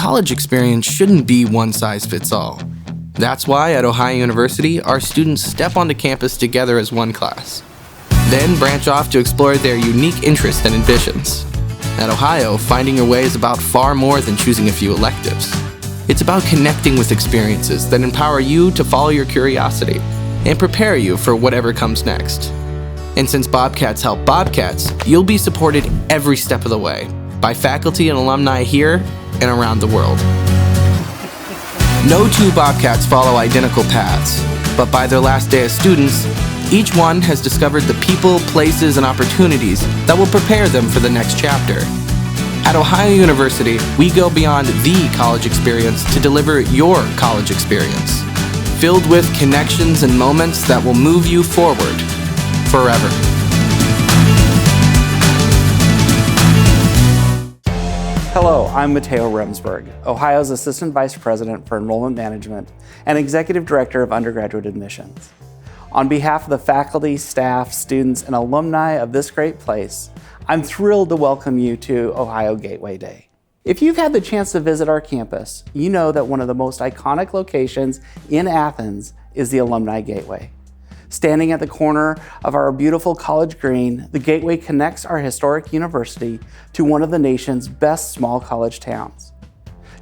college experience shouldn't be one size fits all. That's why at Ohio University, our students step onto campus together as one class, then branch off to explore their unique interests and ambitions. At Ohio, finding your way is about far more than choosing a few electives. It's about connecting with experiences that empower you to follow your curiosity and prepare you for whatever comes next. And since Bobcats help Bobcats, you'll be supported every step of the way by faculty and alumni here and around the world. No two Bobcats follow identical paths, but by their last day as students, each one has discovered the people, places, and opportunities that will prepare them for the next chapter. At Ohio University, we go beyond the college experience to deliver your college experience, filled with connections and moments that will move you forward forever. Hello, I'm Mateo Remsburg, Ohio's Assistant Vice President for Enrollment Management and Executive Director of Undergraduate Admissions. On behalf of the faculty, staff, students, and alumni of this great place, I'm thrilled to welcome you to Ohio Gateway Day. If you've had the chance to visit our campus, you know that one of the most iconic locations in Athens is the Alumni Gateway. Standing at the corner of our beautiful college green, the Gateway connects our historic university to one of the nation's best small college towns.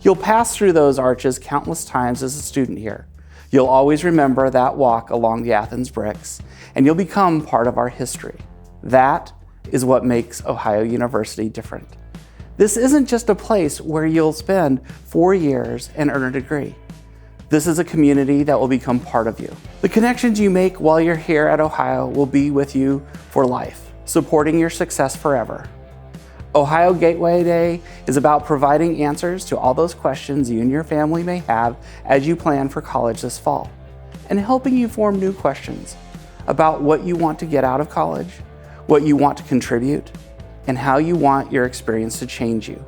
You'll pass through those arches countless times as a student here. You'll always remember that walk along the Athens bricks, and you'll become part of our history. That is what makes Ohio University different. This isn't just a place where you'll spend 4 years and earn a degree. This is a community that will become part of you. The connections you make while you're here at Ohio will be with you for life, supporting your success forever. Ohio Gateway Day is about providing answers to all those questions you and your family may have as you plan for college this fall, and helping you form new questions about what you want to get out of college, what you want to contribute, and how you want your experience to change you.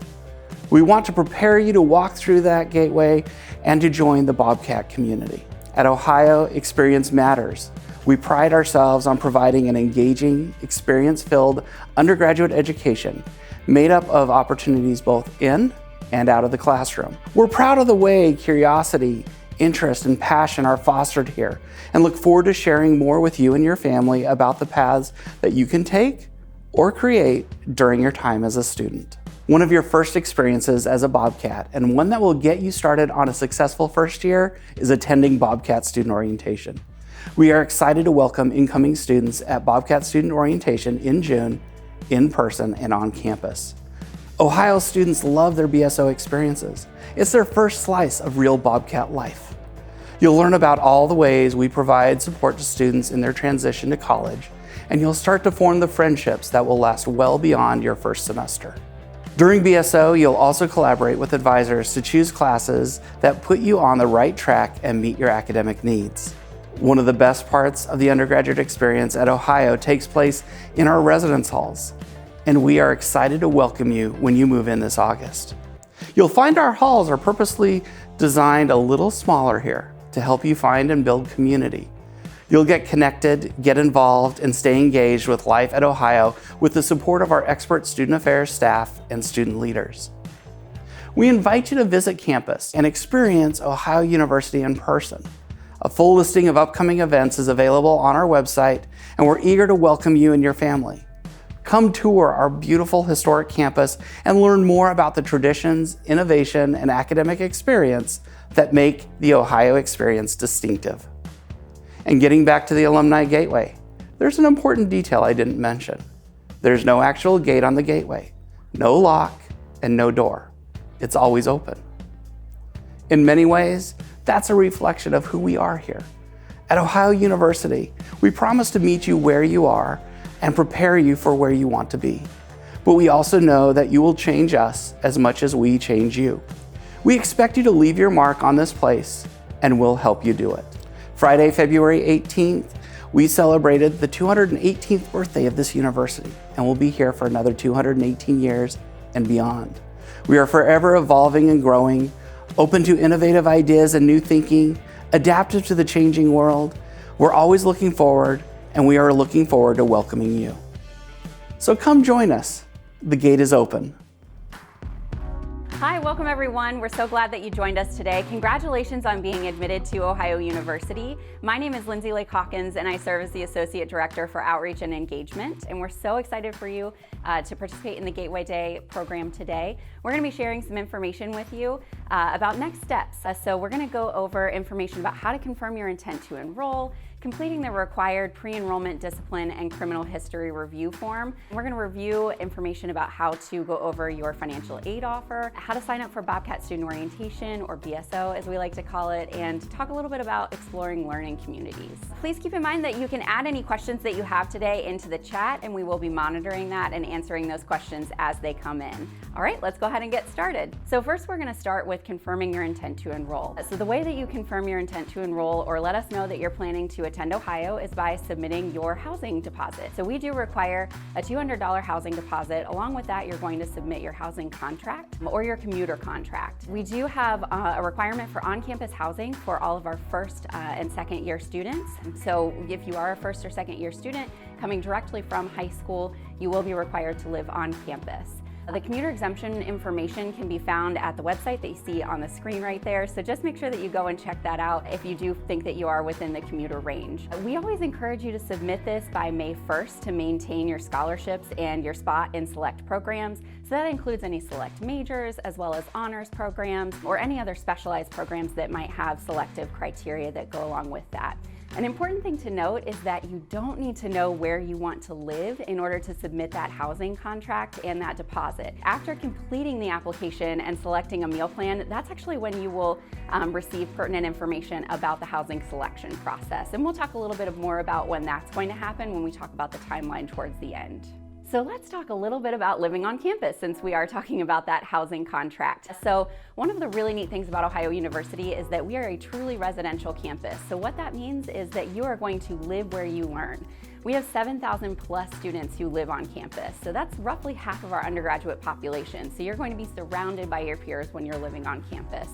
We want to prepare you to walk through that gateway and to join the Bobcat community. At Ohio, experience matters. We pride ourselves on providing an engaging, experience-filled undergraduate education made up of opportunities both in and out of the classroom. We're proud of the way curiosity, interest, and passion are fostered here, and look forward to sharing more with you and your family about the paths that you can take or create during your time as a student. One of your first experiences as a Bobcat, and one that will get you started on a successful first year, is attending Bobcat Student Orientation. We are excited to welcome incoming students at Bobcat Student Orientation in June, in person and on campus. Ohio students love their BSO experiences. It's their first slice of real Bobcat life. You'll learn about all the ways we provide support to students in their transition to college, and you'll start to form the friendships that will last well beyond your first semester. During BSO, you'll also collaborate with advisors to choose classes that put you on the right track and meet your academic needs. One of the best parts of the undergraduate experience at Ohio takes place in our residence halls, and we are excited to welcome you when you move in this August. You'll find our halls are purposely designed a little smaller here to help you find and build community. You'll get connected, get involved, and stay engaged with life at Ohio with the support of our expert student affairs staff and student leaders. We invite you to visit campus and experience Ohio University in person. A full listing of upcoming events is available on our website, and we're eager to welcome you and your family. Come tour our beautiful historic campus and learn more about the traditions, innovation, and academic experience that make the Ohio experience distinctive. And getting back to the Alumni Gateway, there's an important detail I didn't mention. There's no actual gate on the gateway, no lock, and no door. It's always open. In many ways, that's a reflection of who we are here. At Ohio University, we promise to meet you where you are and prepare you for where you want to be. But we also know that you will change us as much as we change you. We expect you to leave your mark on this place, and we'll help you do it. Friday, February 18th, we celebrated the 218th birthday of this university, and we'll be here for another 218 years and beyond. We are forever evolving and growing, open to innovative ideas and new thinking, adaptive to the changing world. We're always looking forward, and we are looking forward to welcoming you. So come join us. The gate is open. Hi, welcome everyone. We're so glad that you joined us today. Congratulations on being admitted to Ohio University. My name is Lindsay Lake Hawkins and I serve as the Associate Director for Outreach and Engagement. And we're so excited for you to participate in the Gateway Day program today. We're going to be sharing some information with you about next steps. So we're going to go over information about how to confirm your intent to enroll, completing the required pre-enrollment discipline and criminal history review form. We're going to review information about how to go over your financial aid offer, how to sign up for Bobcat Student Orientation, or BSO as we like to call it, and talk a little bit about exploring learning communities. Please keep in mind that you can add any questions that you have today into the chat, and we will be monitoring that and answering those questions as they come in. All right, let's go ahead and get started. So first we're going to start with confirming your intent to enroll. So the way that you confirm your intent to enroll or let us know that you're planning to attend Ohio is by submitting your housing deposit. So we do require a $200 housing deposit. Along with that, you're going to submit your housing contract or your commuter contract. We do have a requirement for on-campus housing for all of our first and second year students. So if you are a first or second year student coming directly from high school, you will be required to live on campus. The commuter exemption information can be found at the website that you see on the screen right there, so just make sure that you go and check that out if you do think that you are within the commuter range. We always encourage you to submit this by May 1st to maintain your scholarships and your spot in select programs. So that includes any select majors as well as honors programs or any other specialized programs that might have selective criteria that go along with that. An important thing to note is that you don't need to know where you want to live in order to submit that housing contract and that deposit. After completing the application and selecting a meal plan, that's actually when you will receive pertinent information about the housing selection process. And we'll talk a little bit more about when that's going to happen when we talk about the timeline towards the end. So let's talk a little bit about living on campus since we are talking about that housing contract. So one of the really neat things about Ohio University is that we are a truly residential campus. So what that means is that you are going to live where you learn. We have 7,000 plus students who live on campus. So that's roughly half of our undergraduate population. So you're going to be surrounded by your peers when you're living on campus.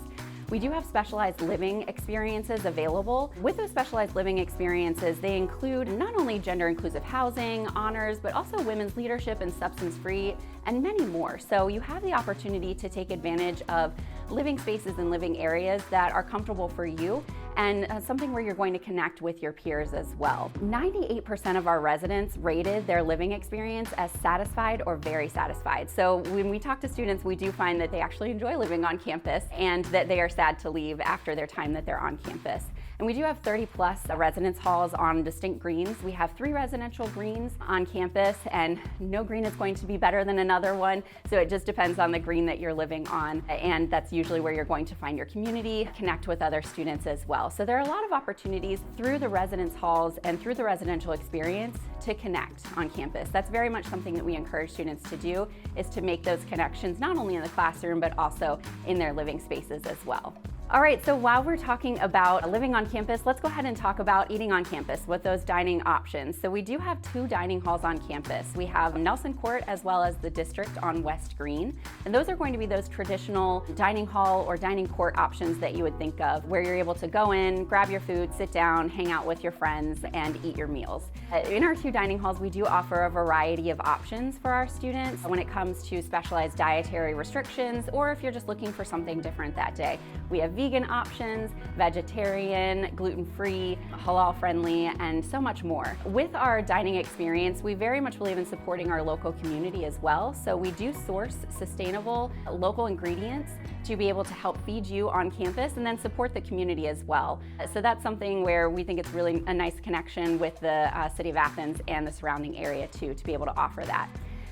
We do have specialized living experiences available. With those specialized living experiences, they include not only gender-inclusive housing, honors, but also women's leadership and substance-free, and many more. So you have the opportunity to take advantage of living spaces and living areas that are comfortable for you and something where you're going to connect with your peers as well. 98% of our residents rated their living experience as satisfied or very satisfied. So when we talk to students, we do find that they actually enjoy living on campus and that they are sad to leave after their time that they're on campus. And we do have 30 plus residence halls on distinct greens. We have 3 residential greens on campus, and no green is going to be better than another one. So it just depends on the green that you're living on. And that's usually where you're going to find your community, connect with other students as well. So there are a lot of opportunities through the residence halls and through the residential experience to connect on campus. That's very much something that we encourage students to do, is to make those connections not only in the classroom, but also in their living spaces as well. All right, so while we're talking about living on campus, let's go ahead and talk about eating on campus with those dining options. So we do have 2 dining halls on campus. We have Nelson Court as well as the District on West Green. And those are going to be those traditional dining hall or dining court options that you would think of, where you're able to go in, grab your food, sit down, hang out with your friends, and eat your meals. In our 2 dining halls, we do offer a variety of options for our students when it comes to specialized dietary restrictions, or if you're just looking for something different that day. We have vegan options, vegetarian, gluten-free, halal-friendly, and so much more. With our dining experience, we very much believe in supporting our local community as well. So we do source sustainable local ingredients to be able to help feed you on campus and then support the community as well. So that's something where we think it's really a nice connection with the City of Athens and the surrounding area too, to be able to offer that.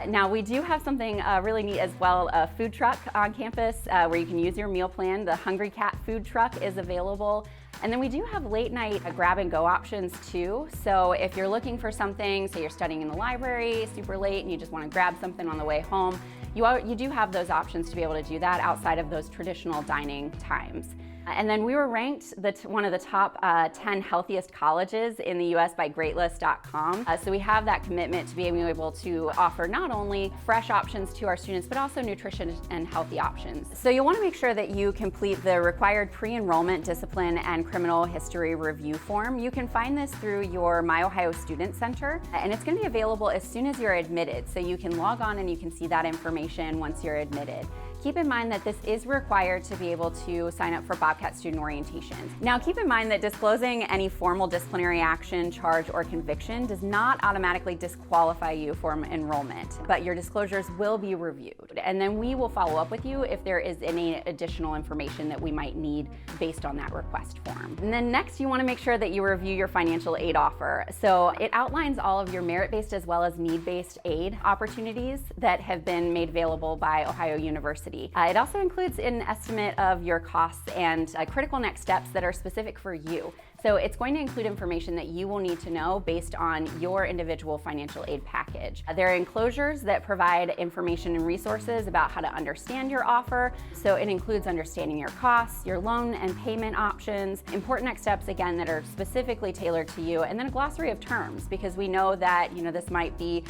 Now we do have something really neat as well, a food truck on campus where you can use your meal plan. The Hungry Cat food truck is available. And then we do have late night grab and go options too. So if you're looking for something, say you're studying in the library super late and you just want to grab something on the way home, you do have those options to be able to do that outside of those traditional dining times. And then we were ranked one of the top 10 healthiest colleges in the US by Greatlist.com. So we have that commitment to being able to offer not only fresh options to our students, but also nutrition and healthy options. So you'll want to make sure that you complete the required pre-enrollment discipline and criminal history review form. You can find this through your My Ohio Student Center, and it's going to be available as soon as you're admitted. So you can log on and you can see that information once you're admitted. Keep in mind that this is required to be able to sign up for Bobcat student orientations. Now, keep in mind that disclosing any formal disciplinary action, charge, or conviction does not automatically disqualify you from enrollment, but your disclosures will be reviewed. And then we will follow up with you if there is any additional information that we might need based on that request form. And then next, you want to make sure that you review your financial aid offer. So it outlines all of your merit-based as well as need-based aid opportunities that have been made available by Ohio University. It also includes an estimate of your costs and critical next steps that are specific for you. So it's going to include information that you will need to know based on your individual financial aid package. There are enclosures that provide information and resources about how to understand your offer. So it includes understanding your costs, your loan and payment options, important next steps, again, that are specifically tailored to you, and then a glossary of terms, because we know that this might be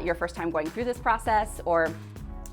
your first time going through this process, or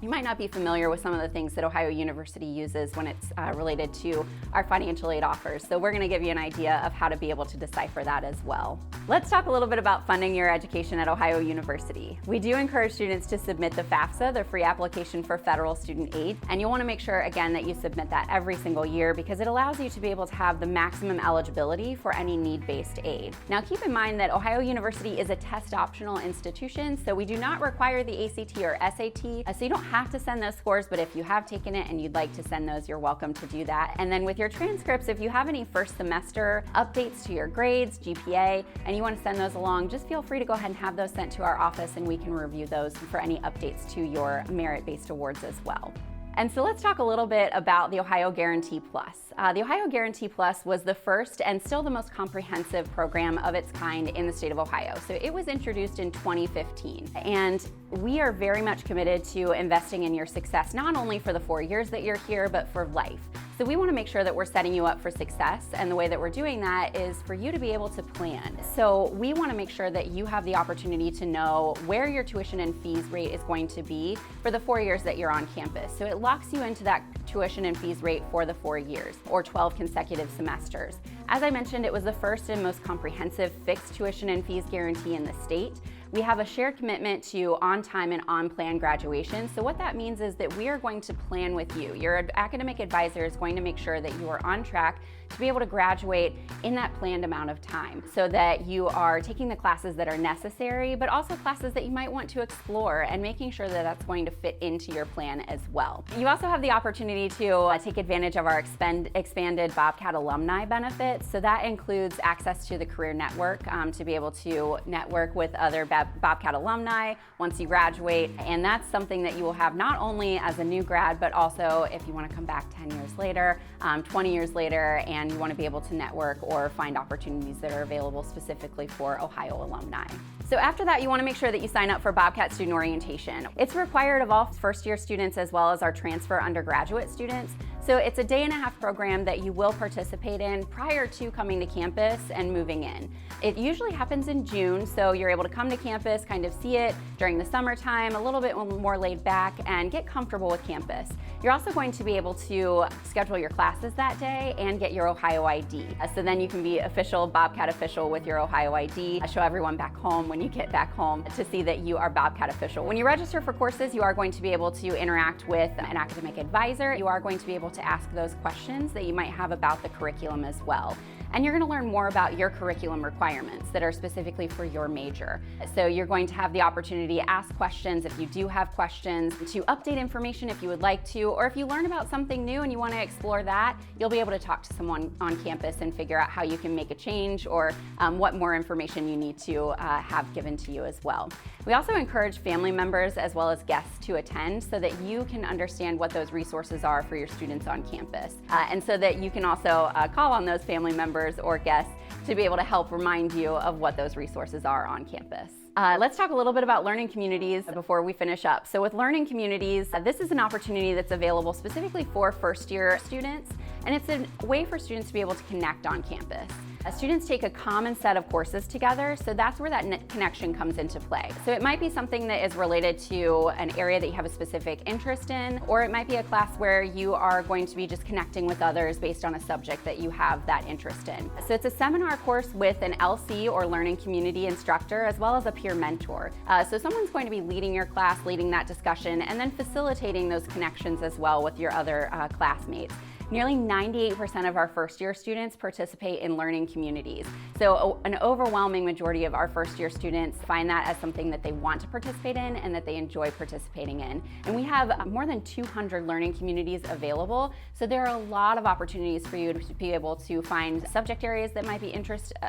you might not be familiar with some of the things that Ohio University uses when it's related to our financial aid offers. So we're going to give you an idea of how to be able to decipher that as well. Let's talk a little bit about funding your education at Ohio University. We do encourage students to submit the FAFSA, the free application for federal student aid, and you'll want to make sure, again, that you submit that every single year because it allows you to be able to have the maximum eligibility for any need-based aid. Now, keep in mind that Ohio University is a test-optional institution, so we do not require the ACT or SAT, so you don't have to send those scores, but if you have taken it and you'd like to send those, you're welcome to do that. And then with your transcripts, if you have any first semester updates to your grades, GPA, and you want to send those along, just feel free to go ahead and have those sent to our office and we can review those for any updates to your merit-based awards as well. And so let's talk a little bit about the Ohio Guarantee Plus. The Ohio Guarantee Plus was the first and still the most comprehensive program of its kind in the state of Ohio. So it was introduced in 2015. And we are very much committed to investing in your success, not only for the 4 years that you're here, but for life. So we want to make sure that we're setting you up for success, and the way that we're doing that is for you to be able to plan. So we want to make sure that you have the opportunity to know where your tuition and fees rate is going to be for the 4 years that you're on campus. So it locks you into that tuition and fees rate for the 4 years, or 12 consecutive semesters. As I mentioned, it was the first and most comprehensive fixed tuition and fees guarantee in the state. We have a shared commitment to on-time and on-plan graduation. So what that means is that we are going to plan with you. Your academic advisor is going to make sure that you are on track to be able to graduate in that planned amount of time, so that you are taking the classes that are necessary, but also classes that you might want to explore, and making sure that that's going to fit into your plan as well. You also have the opportunity to take advantage of our expanded Bobcat alumni benefits. So that includes access to the Career Network to be able to network with other Bobcat alumni once you graduate. And that's something that you will have not only as a new grad, but also if you want to come back 10 years later, 20 years later, and you want to be able to network or find opportunities that are available specifically for Ohio alumni. So after that, you want to make sure that you sign up for Bobcat student orientation. It's required of all first-year students as well as our transfer undergraduate students. So it's a day-and-a-half program that you will participate in prior to coming to campus and moving in. It usually happens in June, so you're able to come to campus, kind of see it during the summertime, a little bit more laid back, and get comfortable with campus. You're also going to be able to schedule your classes that day and get your Ohio ID. So then you can be official, Bobcat official with your Ohio ID, show everyone back home when you get back home to see that you are Bobcat official. When you register for courses, you are going to be able to interact with an academic advisor. You are going to be able to ask those questions that you might have about the curriculum as well. And you're going to learn more about your curriculum requirements that are specifically for your major. So you're going to have the opportunity to ask questions if you do have questions, to update information if you would like to, or if you learn about something new and you want to explore that, you'll be able to talk to someone on campus and figure out how you can make a change, or what more information you need to have given to you as well. We also encourage family members as well as guests to attend so that you can understand what those resources are for your students on campus. And so that you can also call on those family members or guests to be able to help remind you of what those resources are on campus. Let's talk a little bit about learning communities before we finish up. So with learning communities, this is an opportunity that's available specifically for first-year students, and it's a way for students to be able to connect on campus. Students take a common set of courses together, so that's where that connection comes into play. So it might be something that is related to an area that you have a specific interest in, or it might be a class where you are going to be just connecting with others based on a subject that you have that interest in. So it's a seminar course with an LC or learning community instructor, as well as a peer mentor. So someone's going to be leading your class, leading that discussion, and then facilitating those connections as well with your other classmates. Nearly 98% of our first-year students participate in learning communities. So an overwhelming majority of our first-year students find that as something that they want to participate in and that they enjoy participating in. And we have more than 200 learning communities available, so there are a lot of opportunities for you to be able to find subject areas that might be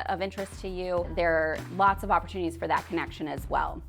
of interest to you. There are lots of opportunities for that connection as well.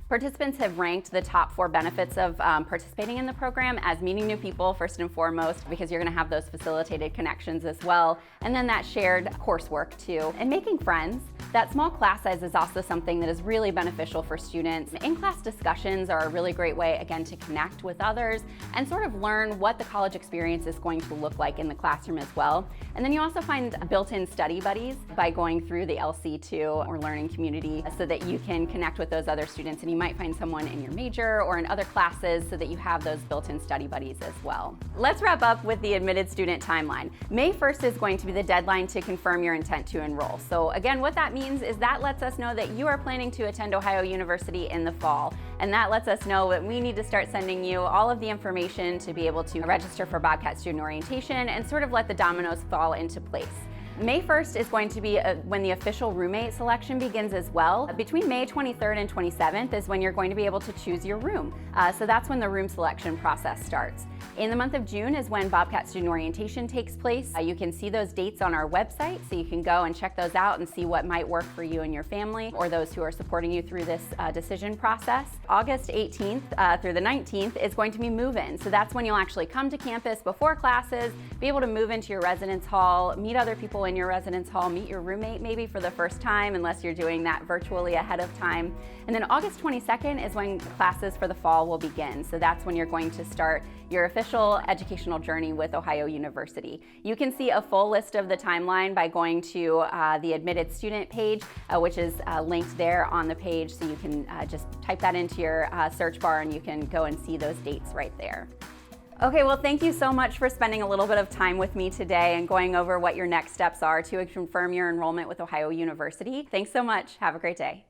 Participants have ranked the top 4 benefits of participating in the program as meeting new people, first and foremost, because you're going to have those facilitated connections as well, and then that shared coursework too, and making friends. That small class size is also something that is really beneficial for students. In-class discussions are a really great way, again, to connect with others and sort of learn what the college experience is going to look like in the classroom as well. And then you also find built-in study buddies by going through the LC2 or learning community so that you can connect with those other students, and you might find someone in your major or in other classes so that you have those built-in study buddies as well. Let's wrap up with the admitted student timeline. May 1st is going to be the deadline to confirm your intent to enroll. So again, what that means is that lets us know that you are planning to attend Ohio University in the fall. And that lets us know that we need to start sending you all of the information to be able to register for Bobcat Student Orientation and sort of let the dominoes fall into place. May 1st is going to be when the official roommate selection begins as well. Between May 23rd and 27th is when you're going to be able to choose your room. So that's when the room selection process starts. In the month of June is when Bobcat Student Orientation takes place. You can see those dates on our website, so you can go and check those out and see what might work for you and your family or those who are supporting you through this decision process. August 18th through the 19th is going to be move-in. So that's when you'll actually come to campus before classes, be able to move into your residence hall, meet other people in your residence hall, meet your roommate maybe for the first time, unless you're doing that virtually ahead of time. And then August 22nd is when classes for the fall will begin. So that's when you're going to start your official educational journey with Ohio University. You can see a full list of the timeline by going to the admitted student page, which is linked there on the page. So you can just type that into your search bar and you can go and see those dates right there. Okay, well, thank you so much for spending a little bit of time with me today and going over what your next steps are to confirm your enrollment with Ohio University. Thanks so much. Have a great day.